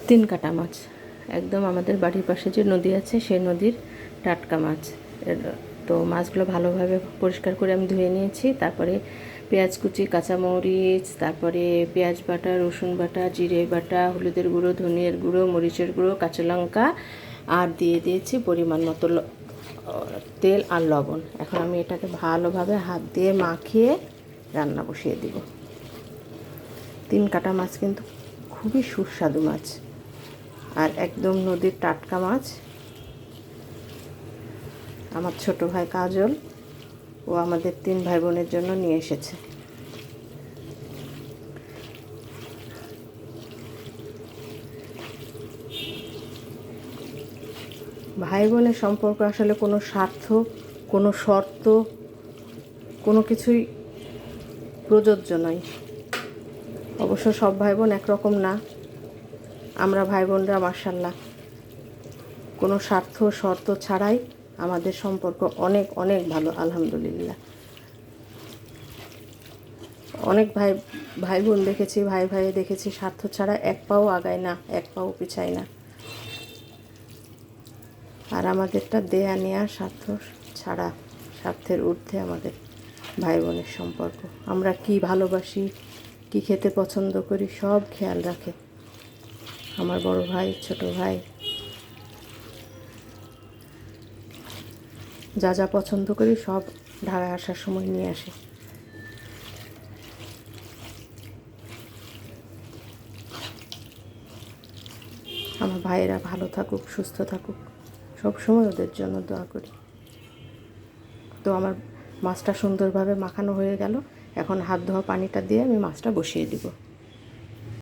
তিন কাটা মাছ, একদম আমাদের বাড়ির পাশে যে নদী আছে সেই নদীর টাটকা মাছ। তো মাছগুলো ভালোভাবে পরিষ্কার করে আমি ধুয়ে নিয়েছি। তারপরে পেঁয়াজ কুচি, কাঁচামরিচ, তারপরে পেঁয়াজ বাটা, রসুন বাটা, জিরে বাটা, হলুদের গুঁড়ো, ধনিয়ার গুঁড়ো, মরিচের গুঁড়ো, কাঁচা লঙ্কা আর দিয়ে দিয়েছি পরিমাণ মতো তেল আর লবণ। এখন আমি এটাকে ভালোভাবে হাত দিয়ে মাখিয়ে রান্না বসিয়ে দিব। তিন কাটা মাছ কিন্তু খুবই সুস্বাদু মাছ আর একদম নদীর টাটকা মাছ। আমার ছোট ভাই কাজল ও আমাদের তিন ভাই বোনের জন্য নিয়ে এসেছে। ভাই বোনের সম্পর্ক আসলে কোনো স্বার্থ, কোনো শর্ত, কোনো কিছুই প্রযোজ্য নয়। অবশ্য সব ভাই বোন একরকম না। আমরা ভাই বোনরা মাশাআল্লাহ কোনো স্বার্থ শর্ত ছাড়াই আমাদের সম্পর্ক অনেক অনেক ভালো, আলহামদুলিল্লাহ। অনেক ভাই বোন দেখেছি, ভাই দেখেছি স্বার্থ ছাড়া এক পাও আগায় না, এক পাও পিছায় না। আর আমাদেরটা দেয়া নেয়া স্বার্থ ছাড়া, স্বার্থের ঊর্ধ্বে আমাদের ভাই বোনের সম্পর্ক। আমরা কি ভালোবাসি, কি খেতে পছন্দ করি সব খেয়াল রাখে আমার বড় ভাই, ছোট ভাই। যা যা পছন্দ করি সব ঢাকায় আসার সময় নিয়ে আসে। আমার ভাইয়েরা ভালো থাকুক, সুস্থ থাকুক, সব সময় ওদের জন্য দোয়া করি। তো আমার মাছটা সুন্দরভাবে মাখানো হয়ে গেল। এখন হাত ধোয়া পানিটা দিয়ে আমি মাছটা বসিয়ে দিব।